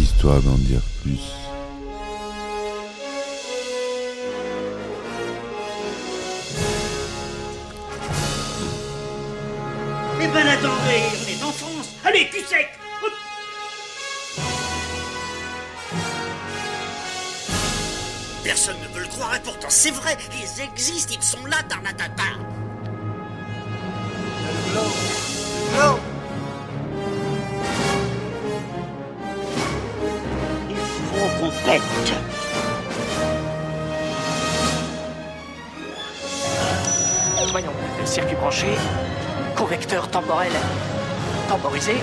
Histoire d'en dire plus. Eh ben attendez, on est en France. Allez, cul sec. Hop. Personne ne veut le croire et pourtant c'est vrai, ils existent, ils sont là, tarnatata. Il faut qu'on pète. Voyons, circuit branché, convecteur temporel temporisé.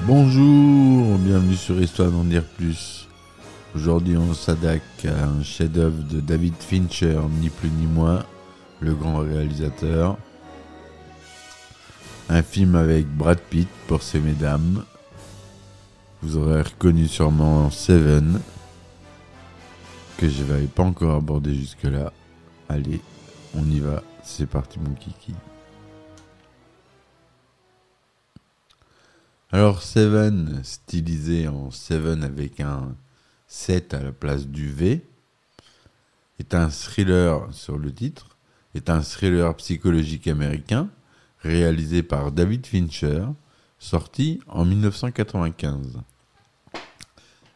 Bonjour, bienvenue sur Histoire d'en dire plus. Aujourd'hui on s'attaque à un chef-d'œuvre de David Fincher, ni plus ni moins, le grand réalisateur. Un film avec Brad Pitt pour ces mesdames. Vous aurez reconnu sûrement Seven, que je n'avais pas encore abordé jusque-là. Allez, on y va, c'est parti mon kiki. Alors Seven, stylisé en Seven avec un 7 à la place du V, est un thriller sur le titre, est un thriller psychologique américain réalisé par David Fincher, sorti en 1995.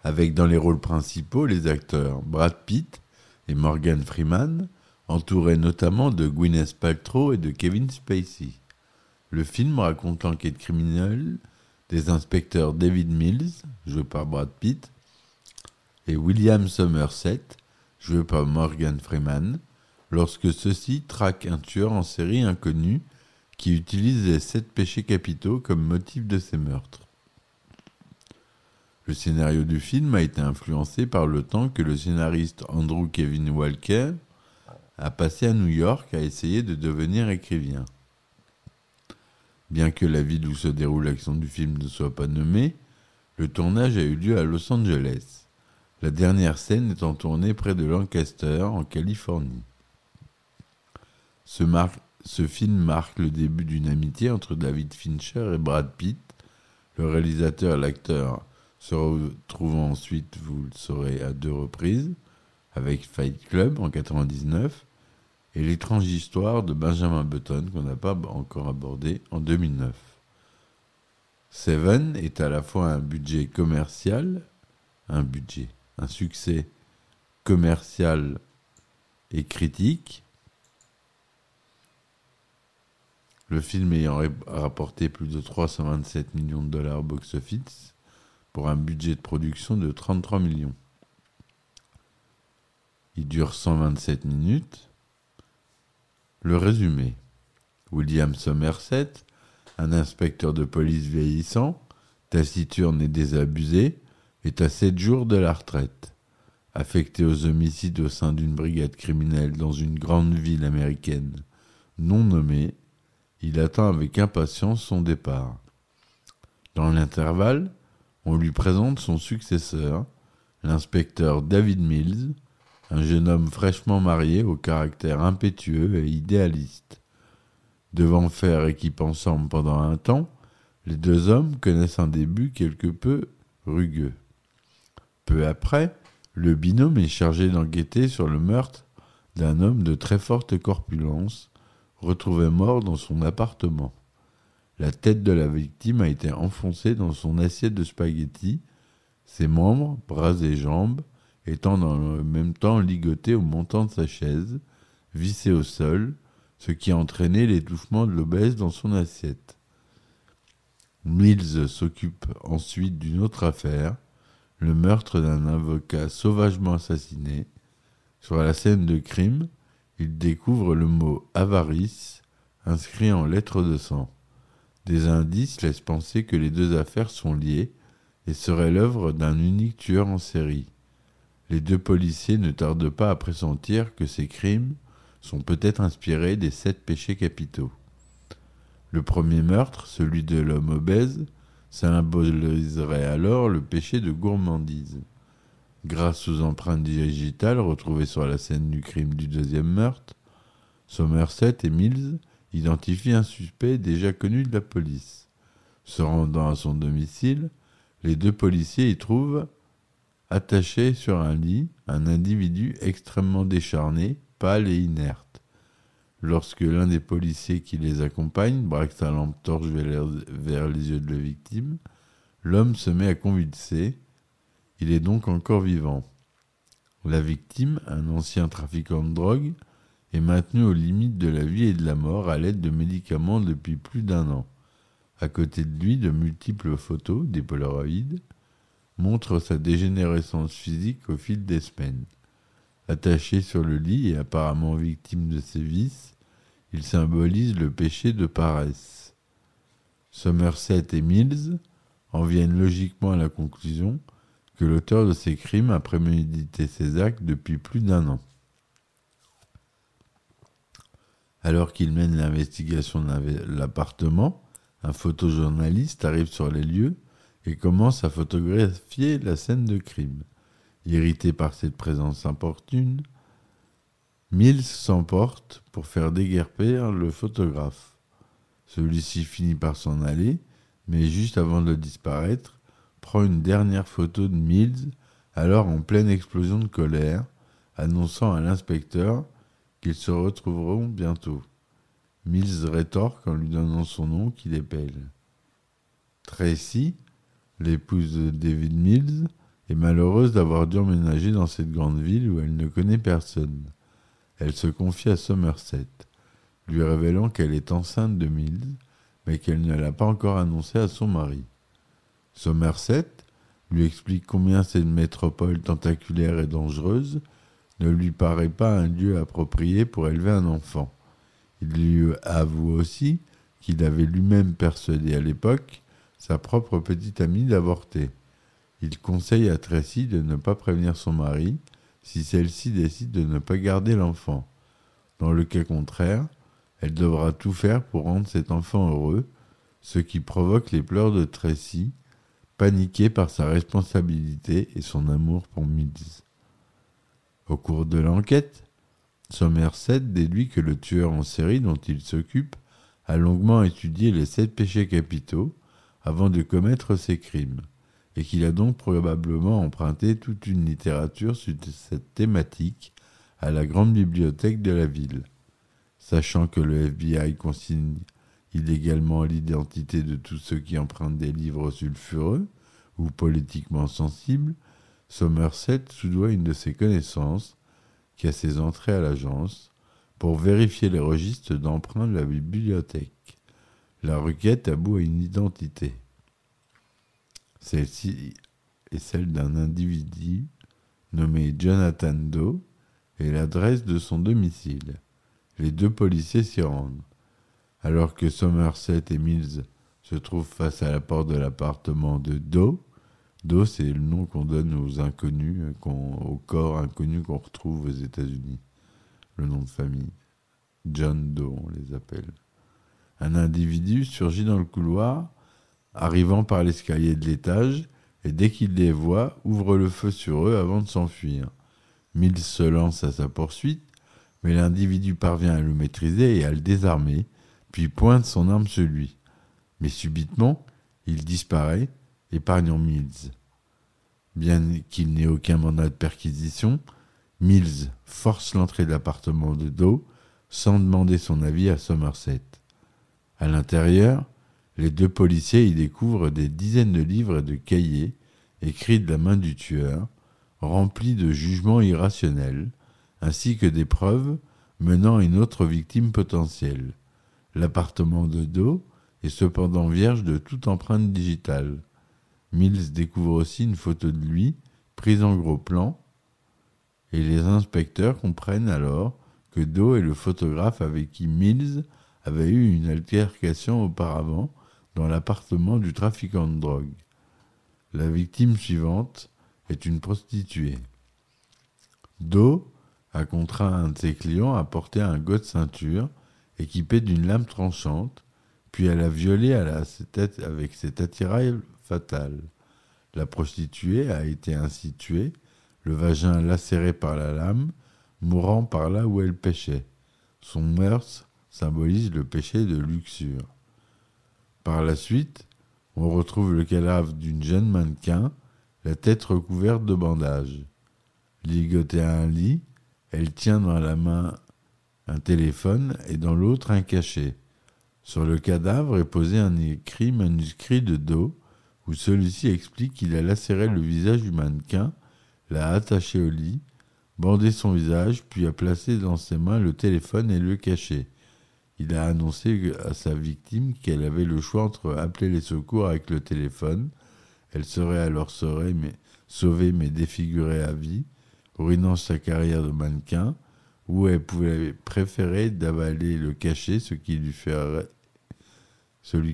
Avec dans les rôles principaux les acteurs Brad Pitt et Morgan Freeman, entourés notamment de Gwyneth Paltrow et de Kevin Spacey. Le film raconte l'enquête criminelle des inspecteurs David Mills, joué par Brad Pitt, et William Somerset, joué par Morgan Freeman, lorsque ceux-ci traquent un tueur en série inconnu qui utilise les 7 péchés capitaux comme motif de ses meurtres. Le scénario du film a été influencé par le temps que le scénariste Andrew Kevin Walker a passé à New York à essayer de devenir écrivain. Bien que la ville où se déroule l'action du film ne soit pas nommée, le tournage a eu lieu à Los Angeles, la dernière scène étant tournée près de Lancaster, en Californie. Ce film marque le début d'une amitié entre David Fincher et Brad Pitt. Le réalisateur et l'acteur se retrouvant ensuite, vous le saurez, à 2 reprises, avec Fight Club en 1999 et L'étrange histoire de Benjamin Button, qu'on n'a pas encore abordé, en 2009. Seven est à la fois un budget commercial, un succès commercial et critique. Le film ayant rapporté plus de 327 millions de dollars au box-office pour un budget de production de 33 millions. Il dure 127 minutes. Le résumé. William Somerset, un inspecteur de police vieillissant, taciturne et désabusé, est à 7 jours de la retraite. Affecté aux homicides au sein d'une brigade criminelle dans une grande ville américaine non nommée, il attend avec impatience son départ. Dans l'intervalle, on lui présente son successeur, l'inspecteur David Mills, un jeune homme fraîchement marié au caractère impétueux et idéaliste. Devant faire équipe ensemble pendant un temps, les deux hommes connaissent un début quelque peu rugueux. Peu après, le binôme est chargé d'enquêter sur le meurtre d'un homme de très forte corpulence, retrouvé mort dans son appartement. La tête de la victime a été enfoncée dans son assiette de spaghettis, ses membres, bras et jambes, étant dans le même temps ligotés au montant de sa chaise, vissé au sol, ce qui a entraîné l'étouffement de l'obèse dans son assiette. Mills s'occupe ensuite d'une autre affaire, le meurtre d'un avocat sauvagement assassiné. Sur la scène de crime, il découvre le mot « avarice » inscrit en lettres de sang. Des indices laissent penser que les deux affaires sont liées et seraient l'œuvre d'un unique tueur en série. Les deux policiers ne tardent pas à pressentir que ces crimes sont peut-être inspirés des 7 péchés capitaux. Le premier meurtre, celui de l'homme obèse, symboliserait alors le péché de gourmandise. Grâce aux empreintes digitales retrouvées sur la scène du crime du deuxième meurtre, Somerset et Mills identifient un suspect déjà connu de la police. Se rendant à son domicile, les deux policiers y trouvent, attaché sur un lit, un individu extrêmement décharné, pâle et inerte. Lorsque l'un des policiers qui les accompagne braque sa lampe torche vers les yeux de la victime, l'homme se met à convulser. Il est donc encore vivant. La victime, un ancien trafiquant de drogue, est maintenu aux limites de la vie et de la mort à l'aide de médicaments depuis plus d'1 an. À côté de lui, de multiples photos, des polaroïdes, montrent sa dégénérescence physique au fil des semaines. Attaché sur le lit et apparemment victime de ses vices, il symbolise le péché de paresse. Somerset et Mills en viennent logiquement à la conclusion que l'auteur de ces crimes a prémédité ses actes depuis plus d'1 an. Alors qu'il mène l'investigation de l'appartement, un photojournaliste arrive sur les lieux et commence à photographier la scène de crime. Irrité par cette présence importune, Mills s'emporte pour faire déguerpir le photographe. Celui-ci finit par s'en aller, mais juste avant de disparaître, prend une dernière photo de Mills, alors en pleine explosion de colère, annonçant à l'inspecteur qu'ils se retrouveront bientôt. Mills rétorque en lui donnant son nom qu'il épelle. Tracy, l'épouse de David Mills, est malheureuse d'avoir dû emménager dans cette grande ville où elle ne connaît personne. Elle se confie à Somerset, lui révélant qu'elle est enceinte de Mills, mais qu'elle ne l'a pas encore annoncé à son mari. Somerset lui explique combien cette métropole tentaculaire et dangereuse ne lui paraît pas un lieu approprié pour élever un enfant. Il lui avoue aussi qu'il avait lui-même persuadé à l'époque sa propre petite amie d'avorter. Il conseille à Tracy de ne pas prévenir son mari si celle-ci décide de ne pas garder l'enfant. Dans le cas contraire, elle devra tout faire pour rendre cet enfant heureux, ce qui provoque les pleurs de Tracy, paniquée par sa responsabilité et son amour pour Mills. Au cours de l'enquête, Somerset déduit que le tueur en série dont il s'occupe a longuement étudié les 7 péchés capitaux avant de commettre ses crimes, et qu'il a donc probablement emprunté toute une littérature sur cette thématique à la grande bibliothèque de la ville. Sachant que le FBI consigne illégalement l'identité de tous ceux qui empruntent des livres sulfureux ou politiquement sensibles, Somerset soudoie une de ses connaissances, qui a ses entrées à l'agence, pour vérifier les registres d'emprunt de la bibliothèque. La requête about à une identité. Celle-ci est celle d'un individu nommé Jonathan Doe et l'adresse de son domicile. Les 2 policiers s'y rendent. Alors que Somerset et Mills se trouvent face à la porte de l'appartement de Doe, Doe, c'est le nom qu'on donne aux inconnus, aux corps inconnus qu'on retrouve aux États-Unis. Le nom de famille. John Doe, on les appelle. Un individu surgit dans le couloir, arrivant par l'escalier de l'étage, et dès qu'il les voit, ouvre le feu sur eux avant de s'enfuir. Mills se lance à sa poursuite, mais l'individu parvient à le maîtriser et à le désarmer, puis pointe son arme sur lui. Mais subitement, il disparaît, épargnant Mills. Bien qu'il n'ait aucun mandat de perquisition, Mills force l'entrée de l'appartement de Doe sans demander son avis à Somerset. À l'intérieur, les 2 policiers y découvrent des dizaines de livres et de cahiers écrits de la main du tueur, remplis de jugements irrationnels, ainsi que des preuves menant à une autre victime potentielle. L'appartement de Doe est cependant vierge de toute empreinte digitale. Mills découvre aussi une photo de lui, prise en gros plan, et les inspecteurs comprennent alors que Doe est le photographe avec qui Mills avait eu une altercation auparavant dans l'appartement du trafiquant de drogue. La victime suivante est une prostituée. Doe a contraint un de ses clients à porter un gant de ceinture équipé d'une lame tranchante, puis à la violer avec cet attirail fatal. La prostituée a été ainsi tuée, le vagin lacéré par la lame, mourant par là où elle péchait. Son meurtre symbolise le péché de luxure. Par la suite, On retrouve le cadavre d'une jeune mannequin, la tête recouverte de bandages. Ligotée à un lit, elle tient dans la main un téléphone et dans l'autre un cachet. Sur le cadavre est posé un écrit manuscrit de Do, où celui-ci explique qu'il a lacéré le visage du mannequin, l'a attaché au lit, bandé son visage, puis a placé dans ses mains le téléphone et le cachet. Il a annoncé à sa victime qu'elle avait le choix entre appeler les secours avec le téléphone, elle serait alors sauvée mais défigurée à vie, ruinant sa carrière de mannequin, ou elle pouvait préférer d'avaler le cachet, celui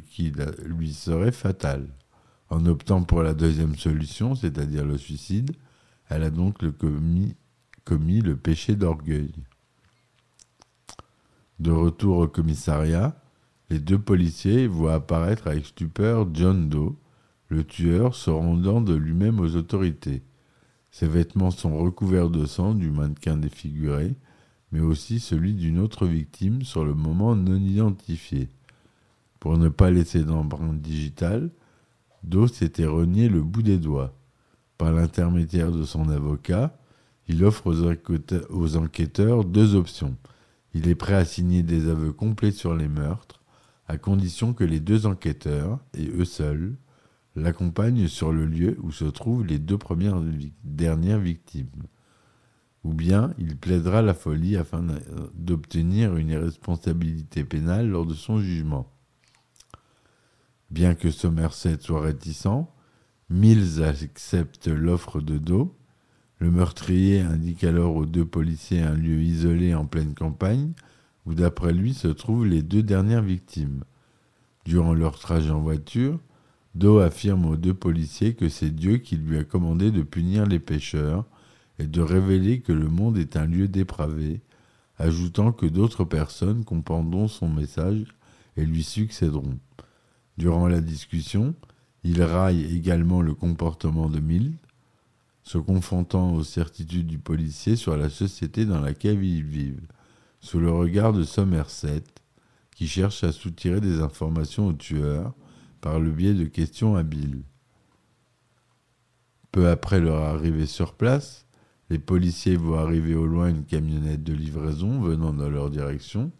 qui lui serait fatal. En optant pour la deuxième solution, c'est-à-dire le suicide, elle a donc commis le péché d'orgueil. De retour au commissariat, les deux policiers voient apparaître avec stupeur John Doe, le tueur se rendant de lui-même aux autorités. Ses vêtements sont recouverts de sang du mannequin défiguré, mais aussi celui d'une autre victime sur le moment non identifiée. Pour ne pas laisser d'empreinte digitale, Doe s'était renié le bout des doigts. Par l'intermédiaire de son avocat, il offre aux enquêteurs deux options. Il est prêt à signer des aveux complets sur les meurtres, à condition que les deux enquêteurs, et eux seuls, l'accompagnent sur le lieu où se trouvent les deux dernières victimes. Ou bien il plaidera la folie afin d'obtenir une irresponsabilité pénale lors de son jugement. Bien que Somerset soit réticent, Mills accepte l'offre de Doe. Le meurtrier indique alors aux deux policiers un lieu isolé en pleine campagne, où d'après lui se trouvent les deux dernières victimes. Durant leur trajet en voiture, Doe affirme aux deux policiers que c'est Dieu qui lui a commandé de punir les pécheurs et de révéler que le monde est un lieu dépravé, ajoutant que d'autres personnes comprendront son message et lui succéderont. Durant la discussion, il raille également le comportement de Mills, se confrontant aux certitudes du policier sur la société dans laquelle ils vivent, sous le regard de Somerset, qui cherche à soutirer des informations au tueur par le biais de questions habiles. Peu après leur arrivée sur place, les policiers voient arriver au loin une camionnette de livraison venant dans leur direction.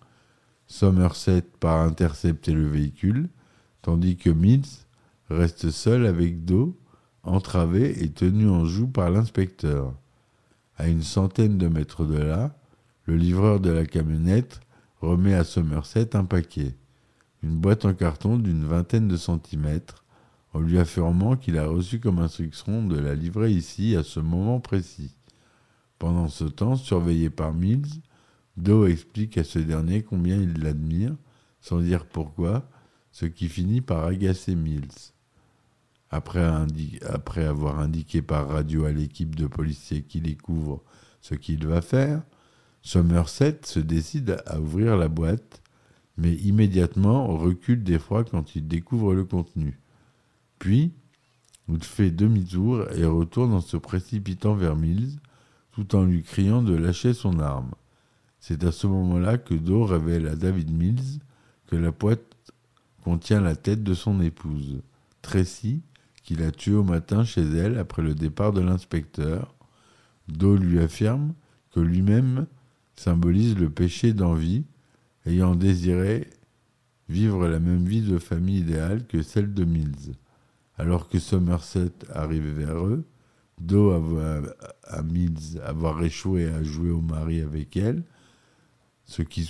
Somerset part intercepter le véhicule, tandis que Mills reste seul avec Doe, entravé et tenu en joue par l'inspecteur. À une centaine de mètres de là, le livreur de la camionnette remet à Somerset un paquet, une boîte en carton d'une 20aine de centimètres, en lui affirmant qu'il a reçu comme instruction de la livrer ici à ce moment précis. Pendant ce temps, surveillé par Mills, Doe explique à ce dernier combien il l'admire, sans dire pourquoi, ce qui finit par agacer Mills. Après avoir indiqué par radio à l'équipe de policiers qui les couvre ce qu'il va faire, Somerset se décide à ouvrir la boîte, mais immédiatement recule d'effroi quand il découvre le contenu. Puis, il fait demi-tour et retourne en se précipitant vers Mills, tout en lui criant de lâcher son arme. C'est à ce moment-là que Doe révèle à David Mills que la boîte contient la tête de son épouse, Tracy, qu'il a tuée au matin chez elle après le départ de l'inspecteur. Doe lui affirme que lui-même symbolise le péché d'envie, ayant désiré vivre la même vie de famille idéale que celle de Mills. Alors que Somerset arrive vers eux, Doe avoue à Mills avoir échoué à jouer au mari avec elle, ce qui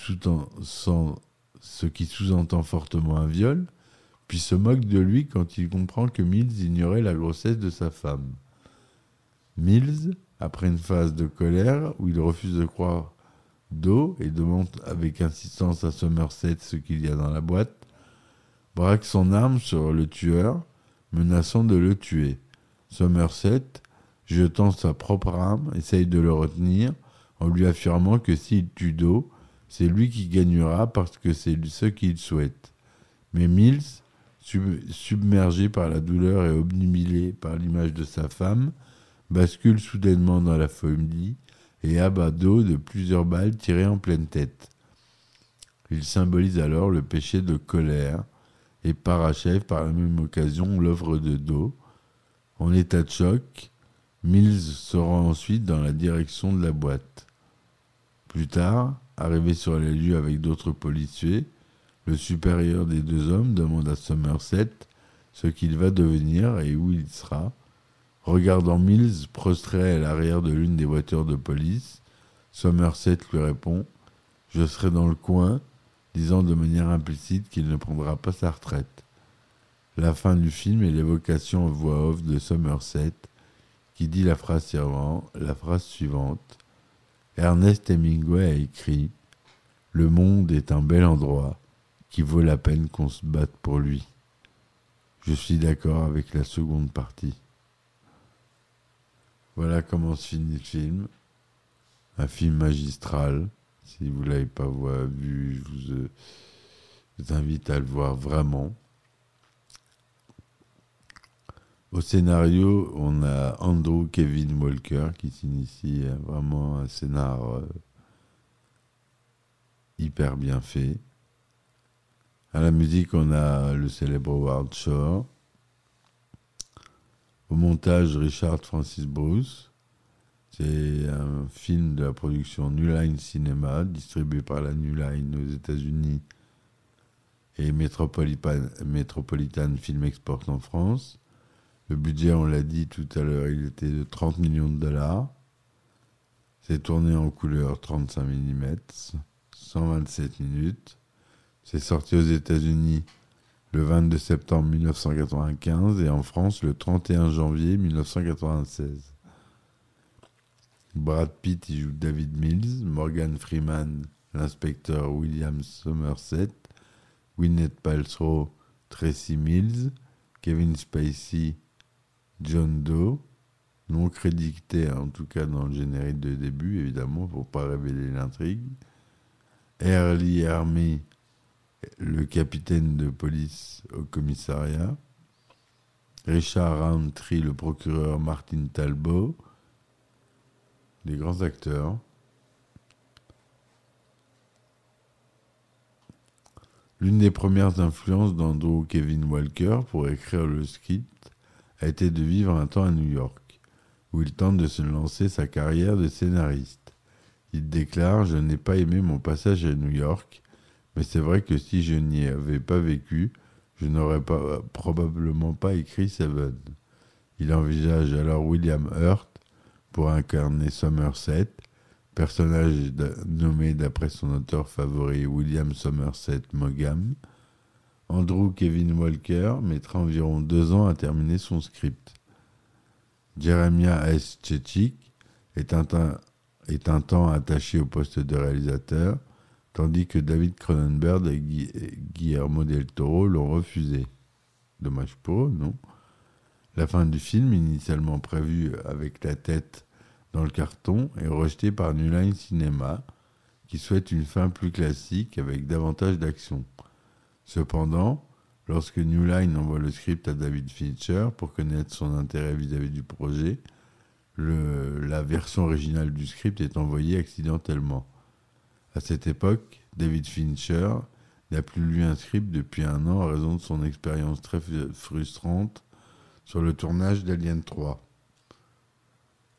sous-entend fortement un viol, puis se moque de lui quand il comprend que Mills ignorait la grossesse de sa femme. Mills, après une phase de colère où il refuse de croire Doe et demande avec insistance à Somerset ce qu'il y a dans la boîte, braque son arme sur le tueur, menaçant de le tuer. Somerset, jetant sa propre arme, essaye de le retenir en lui affirmant que s'il tue Doe, c'est lui qui gagnera parce que c'est ce qu'il souhaite. Mais Mills, submergé par la douleur et obnubilé par l'image de sa femme, bascule soudainement dans la folie et abat Doe de plusieurs balles tirées en pleine tête. Il symbolise alors le péché de colère et parachève par la même occasion l'œuvre de Doe. En état de choc, Mills se rend ensuite dans la direction de la boîte. Plus tard, arrivé sur les lieux avec d'autres policiers, le supérieur des deux hommes demande à Somerset ce qu'il va devenir et où il sera. Regardant Mills prostré à l'arrière de l'une des voitures de police, Somerset lui répond « Je serai dans le coin », disant de manière implicite qu'il ne prendra pas sa retraite. La fin du film est l'évocation en voix off de Somerset qui dit la phrase suivante. Ernest Hemingway a écrit « Le monde est un bel endroit qui vaut la peine qu'on se batte pour lui ». Je suis d'accord avec la seconde partie. Voilà comment se finit le film. Un film magistral. Si vous ne l'avez pas vu, je vous invite à le voir vraiment. Au scénario, on a Andrew Kevin Walker qui s'initie vraiment un scénar hyper bien fait. À la musique, on a le célèbre Howard Shore. Au montage, Richard Francis Bruce. C'est un film de la production New Line Cinema, distribué par la New Line aux États-Unis et Metropolitan Film Export en France. Le budget, on l'a dit tout à l'heure, il était de 30 millions de dollars. C'est tourné en couleur 35 mm, 127 minutes. C'est sorti aux États-Unis le 22 septembre 1995 et en France le 31 janvier 1996. Brad Pitt y joue David Mills, Morgan Freeman, l'inspecteur William Somerset, Gwyneth Paltrow, Tracy Mills, Kevin Spacey, John Doe, non crédité en tout cas dans le générique de début, évidemment, pour ne pas révéler l'intrigue. Lee Ermey, le capitaine de police au commissariat. Richard Roundtree, le procureur Martin Talbot. Des grands acteurs. L'une des premières influences d'Andrew Kevin Walker pour écrire le script a été de vivre un temps à New York, où il tente de se lancer sa carrière de scénariste. Il déclare « Je n'ai pas aimé mon passage à New York, mais c'est vrai que si je n'y avais pas vécu, je n'aurais probablement pas écrit Seven ». Il envisage alors William Hurt pour incarner Somerset, personnage nommé d'après son auteur favori William Somerset Maugham. Andrew Kevin Walker mettra environ 2 ans à terminer son script. Jeremiah S. Chechik est un temps attaché au poste de réalisateur, tandis que David Cronenberg et Guillermo del Toro l'ont refusé. Dommage pour eux, non ? La fin du film, initialement prévue avec la tête dans le carton, est rejetée par New Line Cinema, qui souhaite une fin plus classique avec davantage d'action. Cependant, lorsque New Line envoie le script à David Fincher pour connaître son intérêt vis-à-vis du projet, la version originale du script est envoyée accidentellement. À cette époque, David Fincher n'a plus lu un script depuis 1 an à raison de son expérience très frustrante sur le tournage d'Alien 3.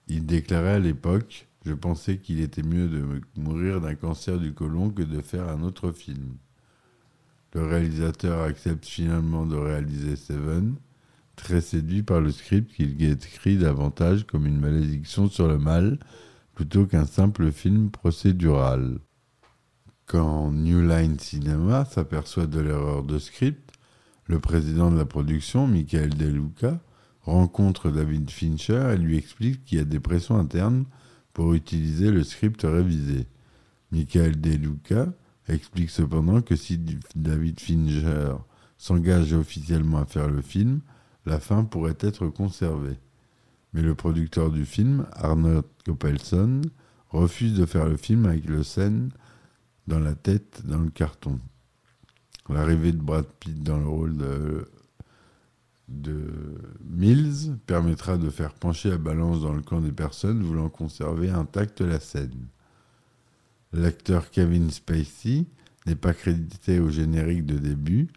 Il déclarait à l'époque « Je pensais qu'il était mieux de mourir d'un cancer du côlon que de faire un autre film ». Le réalisateur accepte finalement de réaliser Seven, très séduit par le script qu'il décrit davantage comme une malédiction sur le mal plutôt qu'un simple film procédural. Quand New Line Cinema s'aperçoit de l'erreur de script, le président de la production, Michael De Luca, rencontre David Fincher et lui explique qu'il y a des pressions internes pour utiliser le script révisé. Michael De Luca explique cependant que si David Fincher s'engage officiellement à faire le film, la fin pourrait être conservée. Mais le producteur du film, Arnold Coppelson, refuse de faire le film avec le scène dans la tête dans le carton. L'arrivée de Brad Pitt dans le rôle de Mills permettra de faire pencher la balance dans le camp des personnes voulant conserver intacte la scène. L'acteur Kevin Spacey n'est pas crédité au générique de début,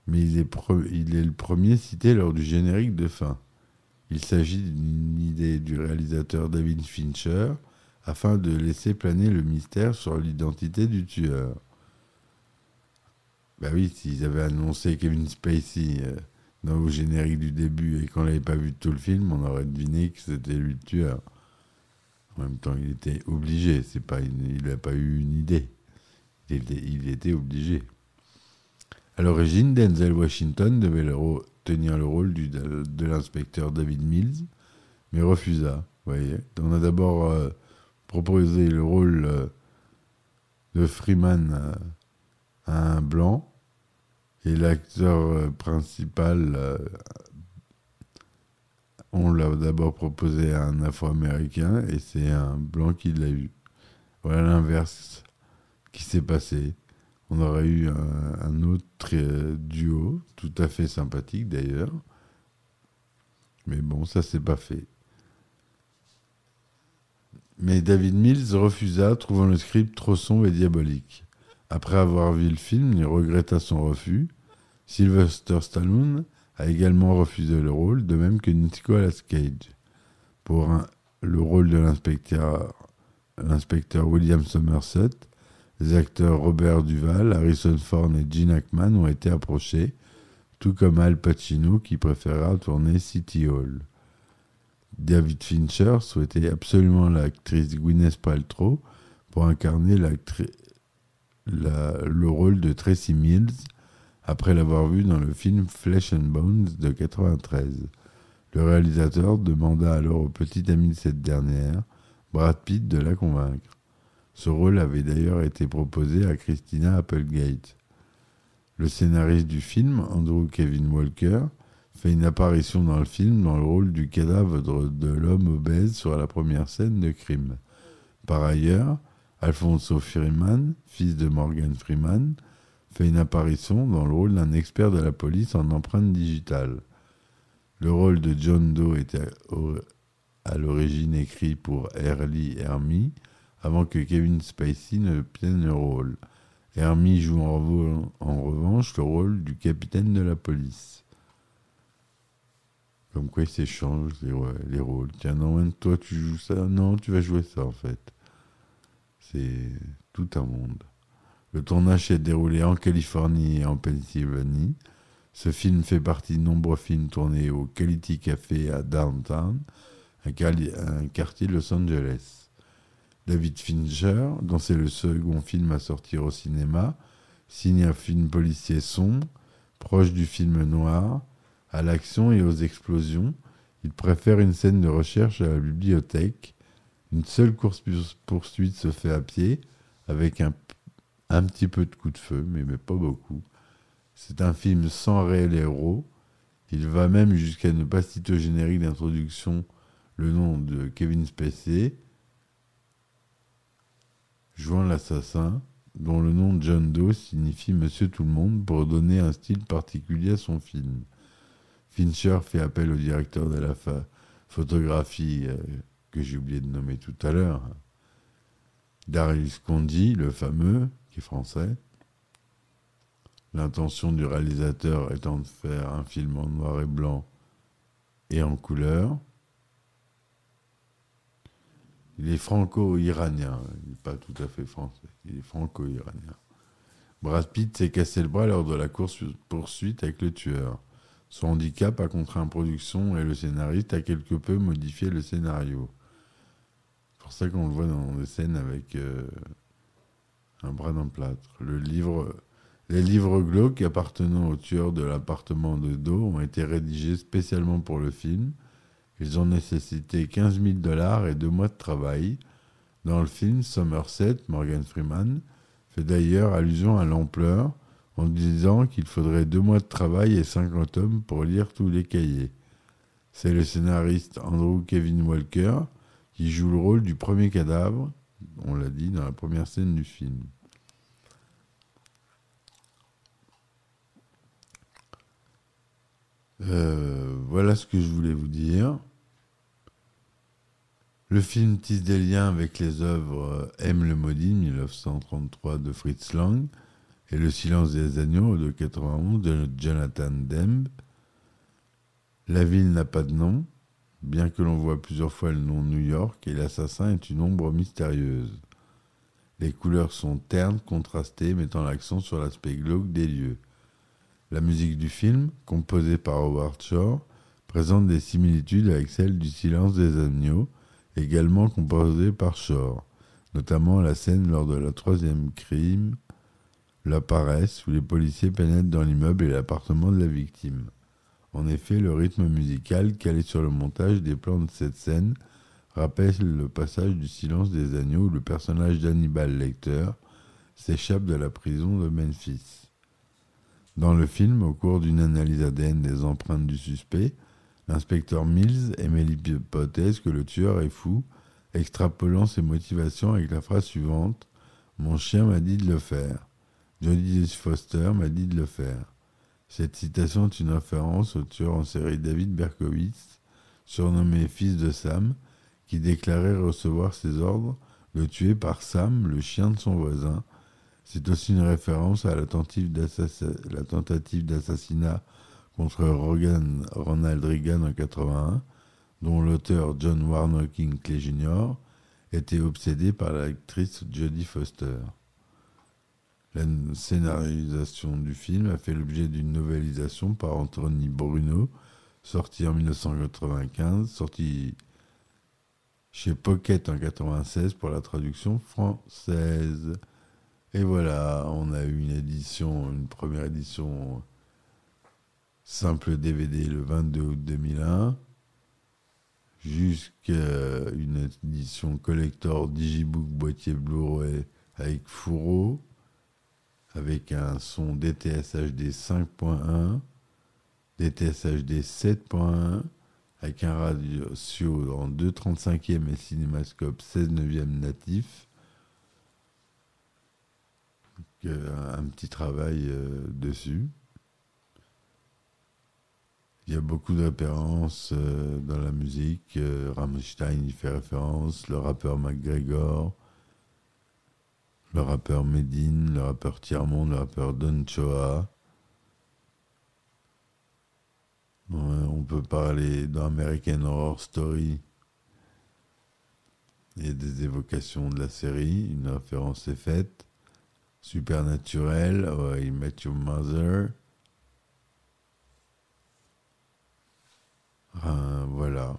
mais il est le premier cité lors du générique de fin. Il s'agit d'une idée du réalisateur David Fincher afin de laisser planer le mystère sur l'identité du tueur. Bah oui, s'ils avaient annoncé Kevin Spacey au générique du début et qu'on n'avait pas vu tout le film, on aurait deviné que c'était lui le tueur. En même temps, il était obligé. Il n'a pas eu une idée. Il était obligé. À l'origine, Denzel Washington devait tenir le rôle de l'inspecteur David Mills, mais refusa. Voyez. On a d'abord proposé le rôle de Freeman à un blanc, et l'acteur principal, on l'a d'abord proposé à un Afro-Américain, et c'est un blanc qui l'a eu. Voilà l'inverse qui s'est passé. On aurait eu un autre duo, tout à fait sympathique d'ailleurs. Mais bon, ça s'est pas fait. Mais David Mills refusa, trouvant le script trop sombre et diabolique. Après avoir vu le film, il regretta son refus. Sylvester Stallone a également refusé le rôle, de même que Nicolas Cage. Pour le rôle de l'inspecteur William Somerset, les acteurs Robert Duvall, Harrison Ford et Gene Hackman ont été approchés, tout comme Al Pacino qui préféra tourner City Hall. David Fincher souhaitait absolument l'actrice Gwyneth Paltrow pour incarner le rôle de Tracy Mills après l'avoir vue dans le film Flesh and Bones de 1993. Le réalisateur demanda alors au petit ami de cette dernière, Brad Pitt, de la convaincre. Ce rôle avait d'ailleurs été proposé à Christina Applegate. Le scénariste du film, Andrew Kevin Walker, fait une apparition dans le film dans le rôle du cadavre de l'homme obèse sur la première scène de crime. Par ailleurs, Alfonso Freeman, fils de Morgan Freeman, fait une apparition dans le rôle d'un expert de la police en empreinte digitale. Le rôle de John Doe était à l'origine écrit pour Lee Ermey, avant que Kevin Spacey ne prenne le rôle. Ermey joue en revanche le rôle du capitaine de la police. Comme quoi ils s'échangent les rôles. Tiens, non, toi tu joues ça, non, tu vas jouer ça en fait. C'est tout un monde. Le tournage s'est déroulé en Californie et en Pennsylvanie. Ce film fait partie de nombreux films tournés au Quality Café à Downtown, un quartier de Los Angeles. David Fincher, dont c'est le second film à sortir au cinéma, signe un film policier sombre, proche du film noir, à l'action et aux explosions. Il préfère une scène de recherche à la bibliothèque. Une seule course-poursuite se fait à pied, avec un petit peu de coup de feu, mais pas beaucoup. C'est un film sans réel héros. Il va même jusqu'à ne pas citer au générique d'introduction le nom de Kevin Spacey, jouant l'assassin, dont le nom John Doe signifie Monsieur Tout-le-Monde pour donner un style particulier à son film. Fincher fait appel au directeur de la photographie que j'ai oublié de nommer tout à l'heure, Darius Khondji, le fameux, qui est français. L'intention du réalisateur étant de faire un film en noir et blanc et en couleur. Il est franco-iranien, il n'est pas tout à fait français, il est franco-iranien. Brad Pitt s'est cassé le bras lors de la course-poursuite avec le tueur. Son handicap a contraint la production et le scénariste a quelque peu modifié le scénario. C'est pour ça qu'on le voit dans des scènes avec un bras d'un plâtre. Les livres glauques appartenant au tueur de l'appartement de Doe ont été rédigés spécialement pour le film. Ils ont nécessité $15 000 et 2 mois de travail. Dans le film, Somerset, Morgan Freeman, fait d'ailleurs allusion à l'ampleur en disant qu'il faudrait 2 mois de travail et 50 hommes pour lire tous les cahiers. C'est le scénariste Andrew Kevin Walker qui joue le rôle du premier cadavre, on l'a dit, dans la première scène du film. Voilà ce que je voulais vous dire. Le film tisse des liens avec les œuvres M. le Maudit, 1933, de Fritz Lang, et Le silence des agneaux de 91 de Jonathan Demme. La ville n'a pas de nom, bien que l'on voit plusieurs fois le nom New York, et l'assassin est une ombre mystérieuse. Les couleurs sont ternes, contrastées, mettant l'accent sur l'aspect glauque des lieux. La musique du film, composée par Howard Shore, présente des similitudes avec celle du Silence des agneaux, également composée par Shore, notamment la scène lors de la troisième crime, La Paresse, où les policiers pénètrent dans l'immeuble et l'appartement de la victime. En effet, le rythme musical calé sur le montage des plans de cette scène rappelle le passage du Silence des agneaux où le personnage d'Hannibal Lecter s'échappe de la prison de Memphis. Dans le film, au cours d'une analyse ADN des empreintes du suspect, l'inspecteur Mills émet l'hypothèse que le tueur est fou, extrapolant ses motivations avec la phrase suivante « Mon chien m'a dit de le faire. Jodie Foster m'a dit de le faire. » Cette citation est une référence au tueur en série David Berkowitz, surnommé Fils de Sam, qui déclarait recevoir ses ordres, le tuer par Sam, le chien de son voisin. C'est aussi une référence à la tentative d'assassinat contre Ronald Reagan en 1981, dont l'auteur John Warner Hinckley Jr. était obsédé par l'actrice Jodie Foster. La scénarisation du film a fait l'objet d'une novélisation par Anthony Bruno, sorti en 1995, sorti chez Pocket en 1996 pour la traduction française. Et voilà, on a eu une première édition simple DVD le 22 août 2001, jusqu'à une édition collector Digibook boîtier Blu-ray avec fourreau, avec un son DTS HD 5.1, DTS HD 7.1, avec un ratio en 2/35e et cinémascope 16/9e natif. Un petit travail dessus. Il y a beaucoup de références dans la musique. Rammstein y fait référence, le rappeur McGregor, le rappeur Medine, le rappeur Tiers-Monde, le rappeur Don Choa. On peut parler d'American Horror Story. Il y a des évocations de la série, une référence est faite. Supernatural, I Met Your Mother. Voilà.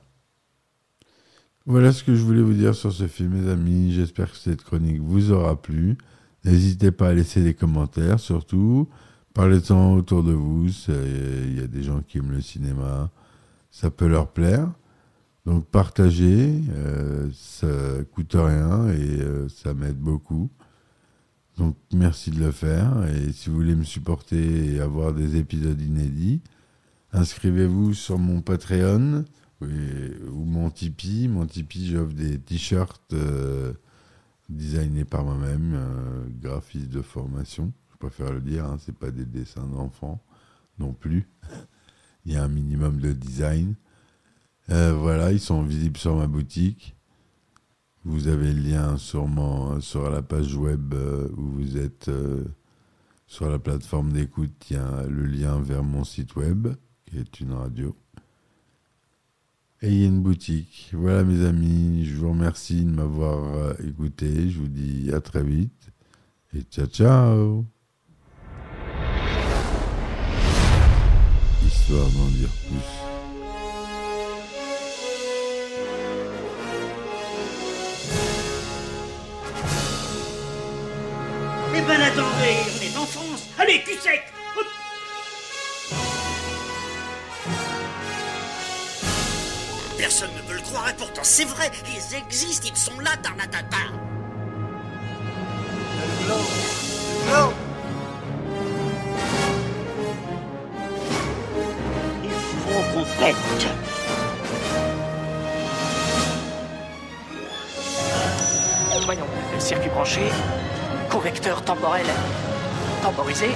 Voilà ce que je voulais vous dire sur ce film, mes amis. J'espère que cette chronique vous aura plu. N'hésitez pas à laisser des commentaires, surtout. Parlez-en autour de vous. Il y a des gens qui aiment le cinéma. Ça peut leur plaire. Donc partagez. Ça coûte rien et ça m'aide beaucoup. Donc merci de le faire. Et si vous voulez me supporter et avoir des épisodes inédits, inscrivez-vous sur mon Patreon ou mon Tipeee. Mon Tipeee, j'offre des t-shirts designés par moi-même, graphiste de formation. Je préfère le dire, c'est pas des dessins d'enfants non plus. Il y a un minimum de design. Voilà, ils sont visibles sur ma boutique. Vous avez le lien sûrement sur la page web où vous êtes sur la plateforme d'écoute. Il y a le lien vers mon site web, qui est une radio. Et il y a une boutique. Voilà mes amis, je vous remercie de m'avoir écouté. Je vous dis à très vite. Et ciao ciao. Histoire d'en dire plus. Eh ben attendez, on est en France. Allez, cul sec. Hop. Personne ne veut le croire et pourtant c'est vrai, ils existent, ils sont là, Tarnatata. Non. Il faut qu'on pète. Voyons, circuit branché, correcteur temporel temporisé,